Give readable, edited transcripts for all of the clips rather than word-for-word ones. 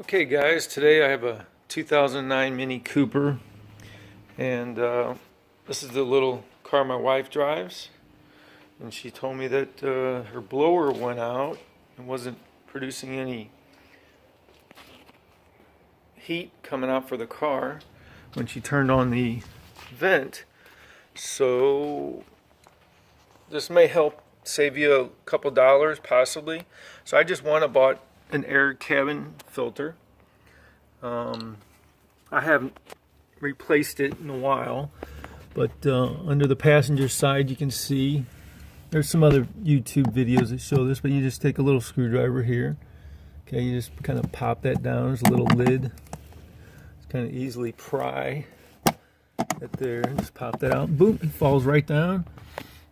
Okay guys, today I have a 2009 Mini Cooper, and this is the little car my wife drives, and she told me that her blower went out and wasn't producing any heat coming out for the car when she turned on the vent. So this may help save you a couple dollars possibly. So I just bought an air cabin filter. I haven't replaced it in a while, but under the passenger side you can see there's some other YouTube videos that show this, but you just take a little screwdriver here. Okay, you just kind of pop that down. There's a little lid. It's kind of easily pry it there. Just pop that out. Boom, it falls right down.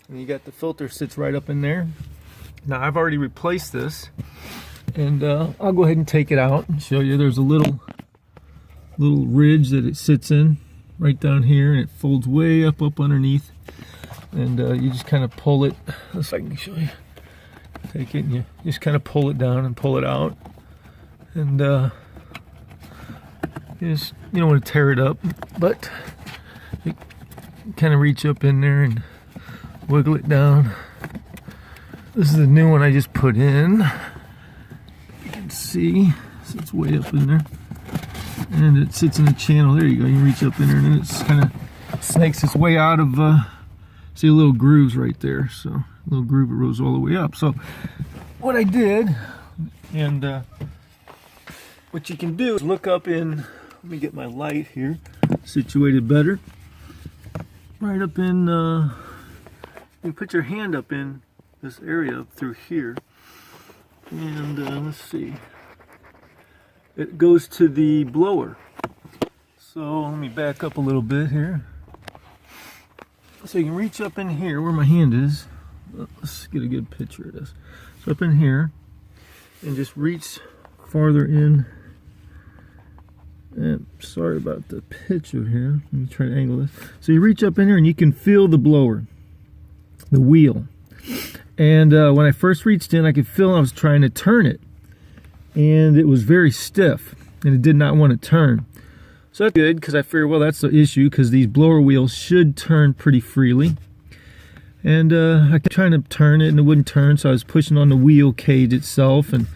And you got the filter sits right up in there. Now I've already replaced this, and I'll go ahead and take it out and show you. There's a little ridge that it sits in right down here, and it folds way up underneath, and you just kind of pull it. Let's see if I can show you. Take it and you just kind of pull it down and pull it out, and you don't want to tear it up, but you kind of reach up in there and wiggle it down. This is the new one I just put in. You can see, so it's way up in there, and it sits in the channel. There you go. You reach up in there, and then it's kind of snakes its way out of. See a little grooves right there. So a little groove, it goes all the way up. So what I did, and what you can do is look up in. Let me get my light here situated better. Right up in. You put your hand up in this area up through here, and let's see, it goes to the blower. So let me back up a little bit here, so you can reach up in here where my hand is. Let's get a good picture of this. So up in here, and just reach farther in. And sorry about the picture here, let me try to angle this. So you reach up in here and you can feel the blower, the wheel. And when I first reached in, I could feel I was trying to turn it, and it was very stiff, and it did not want to turn. So that's good, because I figured, well, that's the issue, because these blower wheels should turn pretty freely. And I kept trying to turn it, and it wouldn't turn, so I was pushing on the wheel cage itself, and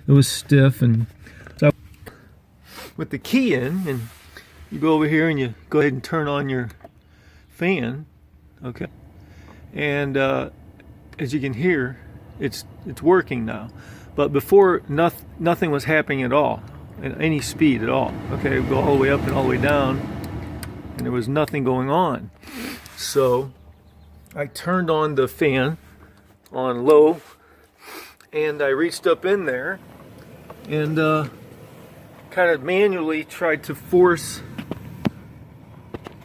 it was stiff. And so with the key in, and you go over here and you go ahead and turn on your fan, okay? And as you can hear, it's working now. But before, nothing was happening at all, at any speed at all. Okay, go all the way up and all the way down, and there was nothing going on. So I turned on the fan on low, and I reached up in there and kind of manually tried to force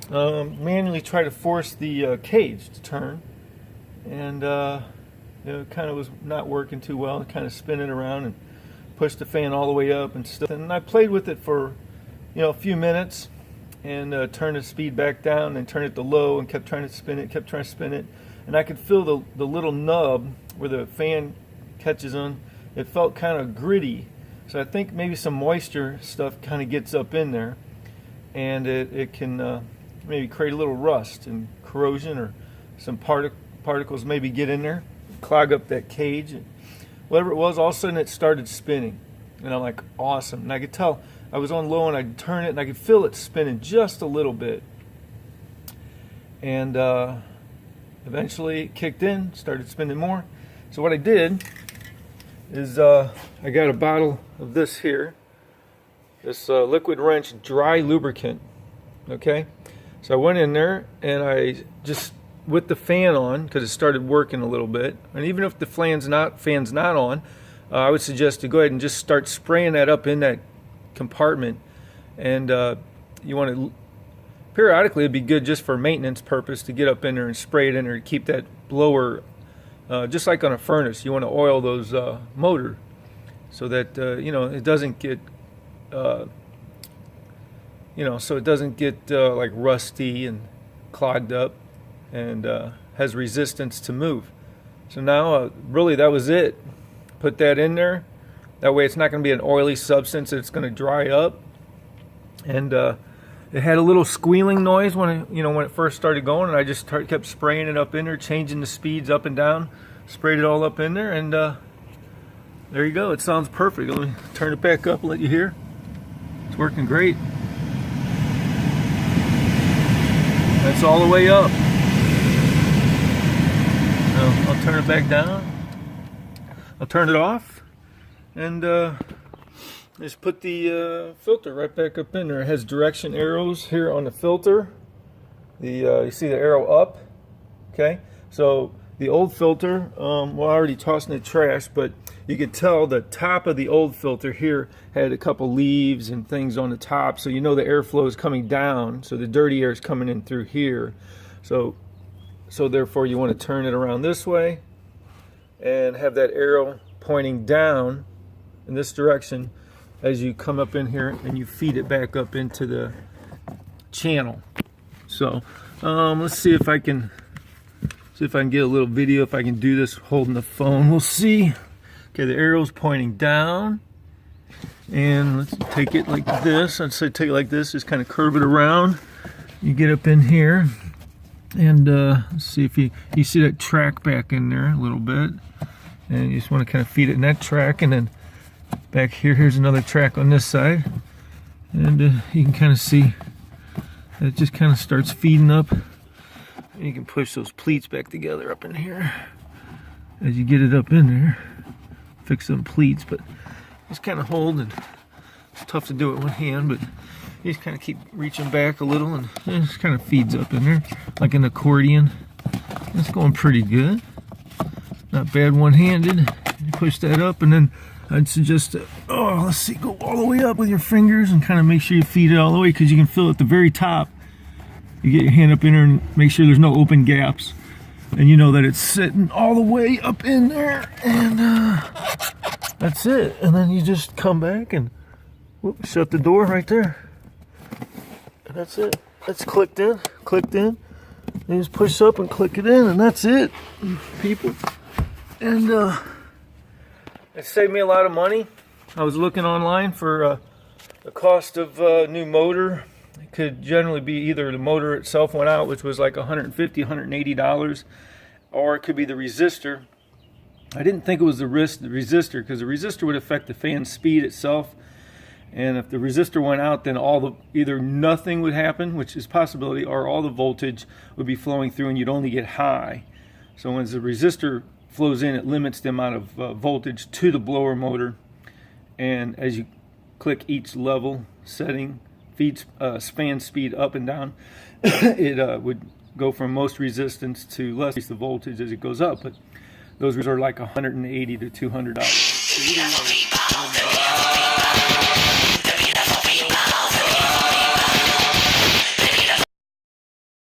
the cage to turn, and it kind of was not working too well. It kind of spinning around and pushed the fan all the way up and stuff. And I played with it for a few minutes, and turned the speed back down and turned it to low and kept trying to spin it, and I could feel the little nub where the fan catches on. It felt kind of gritty, so I think maybe some moisture stuff kind of gets up in there, and it can maybe create a little rust and corrosion, or some particles maybe get in there, clog up that cage, and whatever it was. All of a sudden it started spinning, and I'm like, awesome. And I could tell I was on low, and I'd turn it and I could feel it spinning just a little bit, and eventually it kicked in, started spinning more. So what I did is I got a bottle of this here, this liquid wrench dry lubricant. Okay, so I went in there and I just, with the fan on, because it started working a little bit, and even if the fan's not on, I would suggest to go ahead and just start spraying that up in that compartment. And you want to periodically, it'd be good just for maintenance purpose to get up in there and spray it in there to keep that blower, just like on a furnace. You want to oil those motor so that it doesn't get so it doesn't get like rusty and clogged up, and has resistance to move. So now really that was it. Put that in there. That way it's not going to be an oily substance. It's going to dry up. And it had a little squealing noise when it first started going, and I just kept spraying it up in there, changing the speeds up and down, sprayed it all up in there, and there you go. It sounds perfect. Let me turn it back up and let you hear. It's working great. That's all the way up. So I'll turn it back down. I'll turn it off, and just put the filter right back up in there. It has direction arrows here on the filter. You see the arrow up. Okay, so the old filter, well, I already tossed in the trash, but you could tell the top of the old filter here had a couple leaves and things on the top, so you know the airflow is coming down, so the dirty air is coming in through here. So therefore you want to turn it around this way and have that arrow pointing down in this direction as you come up in here and you feed it back up into the channel. So let's see if I can get a little video, if I can do this holding the phone. We'll see. Okay, the arrow's pointing down, and let's take it like this. I'd say take it like this, just kind of curve it around. You get up in here, and let's see if you see that track back in there a little bit, and you just want to kind of feed it in that track, and then back here's another track on this side, and you can kind of see that it just kind of starts feeding up. And you can push those pleats back together up in here as you get it up in there. Fix some pleats, but just kind of hold, and it's tough to do it with one hand, but you just kind of keep reaching back a little, and it just kind of feeds up in there like an accordion. It's going pretty good, not bad one-handed. You push that up, and then I'd suggest let's see, go all the way up with your fingers and kind of make sure you feed it all the way, because you can feel at the very top. You get your hand up in there and make sure there's no open gaps, and you know that it's sitting all the way up in there, and that's it. And then you just come back and shut the door right there, and that's it. That's clicked in. You just push up and click it in, and that's it, people. And it saved me a lot of money. I was looking online for the cost of a new motor. It could generally be either the motor itself went out, which was like $150, $180, or it could be the resistor. I didn't think it was the resistor, because the resistor would affect the fan speed itself, and if the resistor went out, then either nothing would happen, which is a possibility, or all the voltage would be flowing through and you'd only get high. So when the resistor flows in, it limits the amount of voltage to the blower motor, and as you click each level setting, feeds fan speed up and down, it would go from most resistance to less the voltage as it goes up, but those are like $180 to $200.